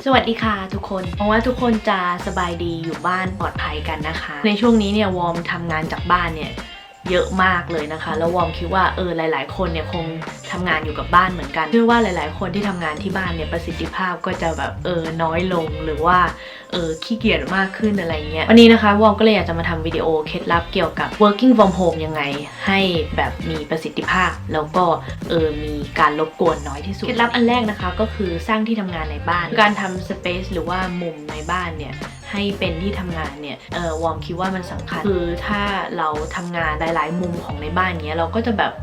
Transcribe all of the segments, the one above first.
สวัสดีค่ะทุกคนหวังว่าทุกคนจะสบายดีอยู่บ้านปลอดภัยกันนะคะในช่วงนี้เนี่ยวอร์มทำงานจากบ้านเนี่ยเยอะมากเลยนะคะแล้ววอร์มคิดว่าหลายๆคนเนี่ยคงทำงานอยู่กับบ้านเหมือนกันเชื่อว่าหลายๆคนที่ทำงานที่บ้านเนี่ยประสิทธิภาพก็จะแบบน้อยลงหรือว่าขี้เกียจมากขึ้นอะไรเงี้ยวันนี้นะคะวอร์มก็เลยอยากจะมาทำวิดีโอเคล็ดลับเกี่ยวกับ working from home ยังไงให้แบบมีประสิทธิภาพแล้วก็มีการรบกวนน้อยที่สุดเคล็ดลับอันแรกนะคะก็คือสร้างที่ทำงานในบ้านการทำ space หรือว่ามุมในบ้านเนี่ยให้เป็นที่ทำงานเนี่ยวอร์มคิดว่ามันสำคัญคือถ้าเราทำงานหลายๆมุมของในบ้านเนี้ยเราก็จะแบบ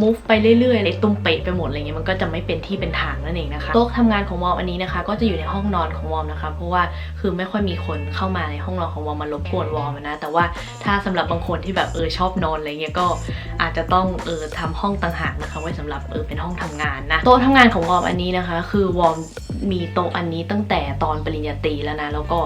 move ไปเรื่อยๆเลยตุ้มเป๊ะไปหมดอะไรเงี้ยมันก็จะไม่เป็นที่เป็นทางนั่นเองนะคะโต๊ะทำงานของวอร์มอันนี้นะคะก็จะอยู่ในห้องนอนของวอร์มนะคะเพราะว่าคือไม่ค่อยมีคนเข้ามาในห้องนอนของวอร์มมารบกวนวอร์มนะแต่ว่าถ้าสำหรับบางคนที่แบบชอบนอนอะไรเงี้ยก็อาจจะต้องทำห้องต่างหากนะคะไว้สำหรับเป็นห้องทำงานนะโต๊ะทำงานของวอร์มอันนี้นะคะคือวอร์มมีโต๊ะอันนี้ตั้งแต่ตอนปริญญาตรีแล้วนะแล้วก็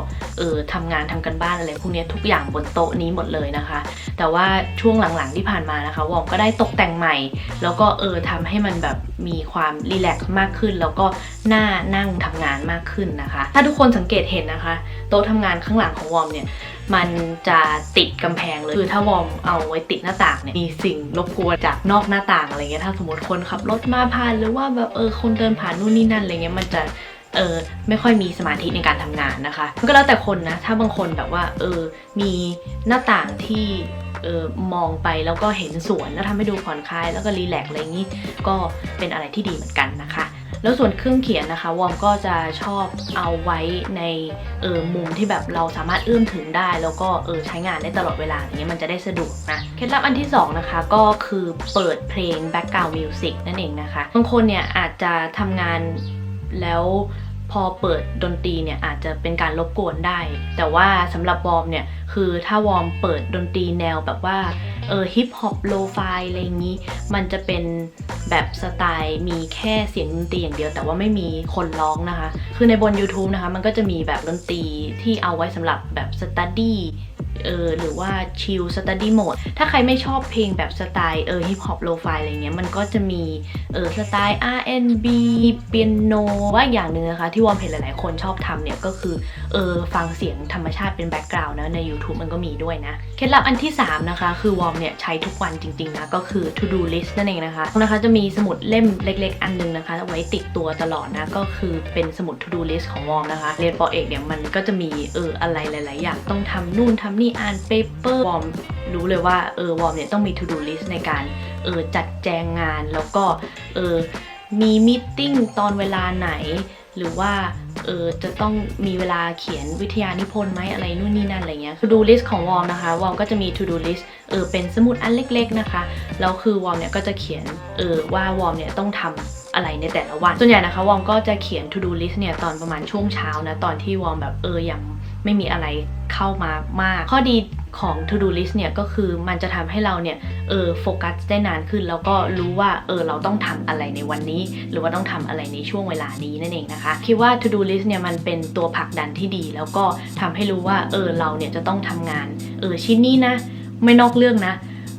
ทำงานทำกันบ้านอะไรพวกนี้ทุกอย่างบนโต๊ะนี้หมดเลยนะคะแต่ว่าช่วงหลังๆที่ผ่านมานะคะวอร์มก็ได้ตกแต่งใหม่แล้วก็ทำให้มันแบบมีความรีแลกซ์มากขึ้นแล้วก็น่านั่งทำงานมากขึ้นนะคะถ้าทุกคนสังเกตเห็นนะคะโต๊ะทำงานข้างหลังของวอร์มเนี่ยมันจะติดกำแพงเลยคือถ้าวอร์มเอาไว้ติดหน้าต่างเนี่ยมีสิ่งรบกวนจากนอกหน้าต่างอะไรเงี้ยถ้าสมมติคนขับรถมาผ่านหรือว่าแบบคนเดินผ่านนู่นนี่นั่นอะไรเงี้ยมันจะไม่ค่อยมีสมาธิในการทำงานนะคะมันก็แล้วแต่คนนะถ้าบางคนแบบว่ามีหน้าต่างที่มองไปแล้วก็เห็นสวนแล้วทำให้ดูผ่อนคลายแล้วก็รีแลกซ์อะไรอย่างนี้ก็เป็นอะไรที่ดีเหมือนกันนะคะแล้วส่วนเครื่องเขียนนะคะวอร์มก็จะชอบเอาไว้ในมุมที่แบบเราสามารถเอื้อมถึงได้แล้วก็ใช้งานได้ตลอดเวลาอย่างเงี้ยมันจะได้สะดวกนะเคล็ดลับอันที่2นะคะก็คือเปิดเพลง background music นั่นเองนะคะบางคนเนี่ยอาจจะทำงานแล้วพอเปิดดนตรีเนี่ยอาจจะเป็นการรบกวนได้แต่ว่าสำหรับวอร์มเนี่ยคือถ้าวอร์มเปิดดนตรีแนวแบบว่าฮิปฮอปโลฟายอะไรอย่างนี้มันจะเป็นแบบสไตล์มีแค่เสียงดนตรีอย่างเดียวแต่ว่าไม่มีคนร้องนะคะคือในบน YouTube นะคะมันก็จะมีแบบดนตรีที่เอาไว้สำหรับแบบสตัดดี้หรือว่าชิลสตัดดี้โหมดถ้าใครไม่ชอบเพลงแบบสไตล์ฮิปฮอปโลฟายอะไรเงี้ยมันก็จะมีสไตล์ R&B เปียโนว่าอย่างหนึ่งนะคะที่วอร์มเห็นหลายๆคนชอบทำเนี่ยก็คือฟังเสียงธรรมชาติเป็นแบ็กกราวน์นะใน YouTube มันก็มีด้วยนะเคล็ดลับอันที่3นะคะคือวอร์มเนี่ยใช้ทุกวันจริงๆนะก็คือ to do list นั่นเองนะคะจะมีสมุดเล่มเล็กๆอันนึงนะคะไว้ติดตัวตลอดนะก็คือเป็นสมุด to do list ของวอร์มนะคะเรียนป.เอกเนี่ยมันก็จะมีอะไรหลายๆอย่างต้องทำนู่นทำนี่อ่านเปเปอร์วอร์มรู้เลยว่าวอร์มเนี่ยต้องมี to do list ในการจัดแจงงานแล้วก็มีมีตติ้งตอนเวลาไหนหรือว่าจะต้องมีเวลาเขียนวิทยานิพนธ์ไหมอะไรนู่นนี่นั่นอะไรเงี้ย to do list ของวอร์มนะคะวอร์มก็จะมี to do list เป็นสมุดอันเล็กๆนะคะแล้วคือวอร์มเนี่ยก็จะเขียนว่าวอร์มเนี่ยต้องทำอะไรในแต่ละวันส่วนใหญ่นะคะวอร์มก็จะเขียน to do list เนี่ยตอนประมาณช่วงเช้านะตอนที่วอร์มแบบยังไม่มีอะไรเข้ามามากข้อดีของ to do list เนี่ยก็คือมันจะทำให้เราเนี่ยโฟกัสได้นานขึ้นแล้วก็รู้ว่าเราต้องทำอะไรในวันนี้หรือว่าต้องทำอะไรในช่วงเวลานี้นั่นเองนะคะคิดว่า to do list เนี่ยมันเป็นตัวผลักดันที่ดีแล้วก็ทำให้รู้ว่าเราเนี่ยจะต้องทำงานชิ้นนี้นะไม่นอกเรื่องนะ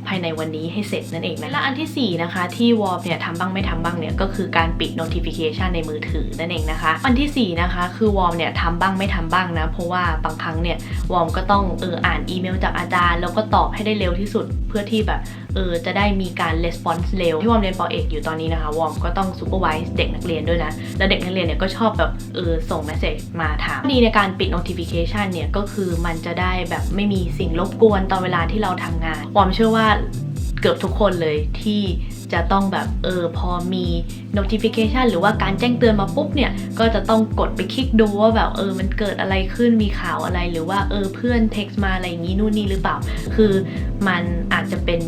ภายในวันนี้ให้เสร็จนั่นเองนะและอันที่4นะคะที่วอร์มเนี่ยทำบ้างไม่ทำบ้างเนี่ยก็คือการปิด notification ในมือถือนั่นเองนะคะอันที่4นะคะคือวอร์มเนี่ยทำบ้างไม่ทำบ้างนะเพราะว่าบางครั้งเนี่ยวอร์มก็ต้องอ่านอีเมลจากอาจารย์แล้วก็ตอบให้ได้เร็วที่สุดเพื่อที่แบบจะได้มีการ response เร็วที่วอร์มเรียนป.เอกอยู่ตอนนี้นะคะวอร์มก็ต้อง supervise เด็กนักเรียนด้วยนะแล้วเด็กนักเรียนเนี่ยก็ชอบแบบส่ง message มาถามดีในการปิด notification เนี่ยก็คือมันจะได้แบบไม่มีสิ่งรบกวนตอนเวลาที่เราทำงานวอร์มเชื่อว่าเกือบทุกคนเลยที่จะต้องแบบพอมี notification หรือว่าการแจ้งเตือนมาปุ๊บเนี่ยก็จะต้องกดไปคลิกดูว่าแบบมันเกิดอะไรขึ้นมีข่าวอะไรหรือว่าเพื่อนเท็กซ์มาอะไรอย่างนี้นู่นนี่หรือเปล่าคือมันอาจจะเป็น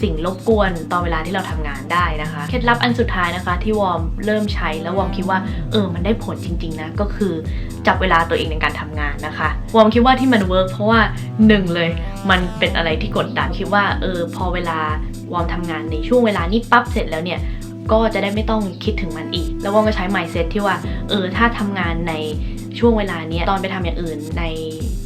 สิ่งรบกวนตอนเวลาที่เราทำงานได้นะคะเคล็ดลับอันสุดท้ายนะคะที่วอร์มเริ่มใช้แล้ววอร์มคิดว่ามันได้ผลจริงๆนะก็คือจับเวลาตัวเองในการทำงานนะคะวอร์มคิดว่าที่มันเวิร์กเพราะว่า1เลยมันเป็นอะไรที่กดดันคิดว่าพอเวลาวอร์มทำงานในช่วงเวลานี้ปั๊บเสร็จแล้วเนี่ยก็จะได้ไม่ต้องคิดถึงมันอีกแล้ววอร์มก็ใช้ mindset ที่ว่าถ้าทำงานในช่วงเวลานี้ตอนไปทำอย่างอื่นใน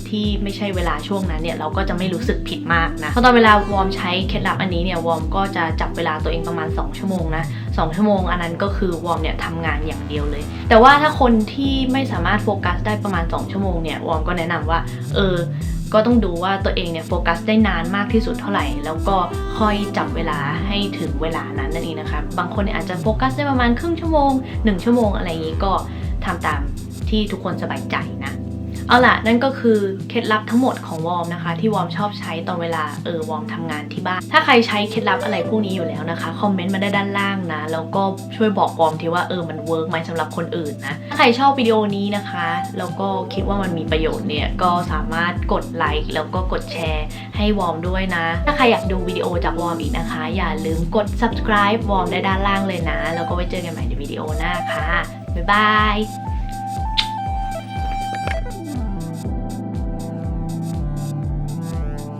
ที่ไม่ใช่เวลาช่วงนั้นเนี่ยเราก็จะไม่รู้สึกผิดมากนะเพราะตอนเวลาวอร์มใช้เคล็ดลับอันนี้เนี่ยวอร์มก็จะจับเวลาตัวเองประมาณ2 ชั่วโมงนะ 2 ชั่วโมงอันนั้นก็คือวอร์มเนี่ยทำงานอย่างเดียวเลยแต่ว่าถ้าคนที่ไม่สามารถโฟกัสได้ประมาณ2 ชั่วโมงเนี่ยวอร์มก็แนะนำว่าก็ต้องดูว่าตัวเองเนี่ยโฟกัสได้นานมากที่สุดเท่าไหร่แล้วก็ค่อยจับเวลาให้ถึงเวลานั้นนั่นเองนะคะบางคนเนี่ยอาจจะโฟกัสได้ประมาณครึ่งชั่วโมง1 ชั่วโมงอะไรอย่างนี้ก็ทำตามที่ทุกคนสบายใจนะเอาล่ะนั่นก็คือเคล็ดลับทั้งหมดของวอร์มนะคะที่วอร์มชอบใช้ตอนเวลาวอร์มทำงานที่บ้านถ้าใครใช้เคล็ดลับอะไรพวกนี้อยู่แล้วนะคะคอมเมนต์มาได้ด้านล่างนะแล้วก็ช่วยบอกวอร์มทีว่ามันเวิร์กไหมสำหรับคนอื่นนะถ้าใครชอบวิดีโอนี้นะคะแล้วก็คิดว่ามันมีประโยชน์เนี่ยก็สามารถกดไลค์แล้วก็กดแชร์ให้วอร์มด้วยนะถ้าใครอยากดูวิดีโอจากวอร์มอีกนะคะอย่าลืมกด subscribe วอร์มได้ด้านล่างเลยนะแล้วก็ไว้เจอกันใหม่ในวิดีโอหน้าค่ะบ๊ายบาย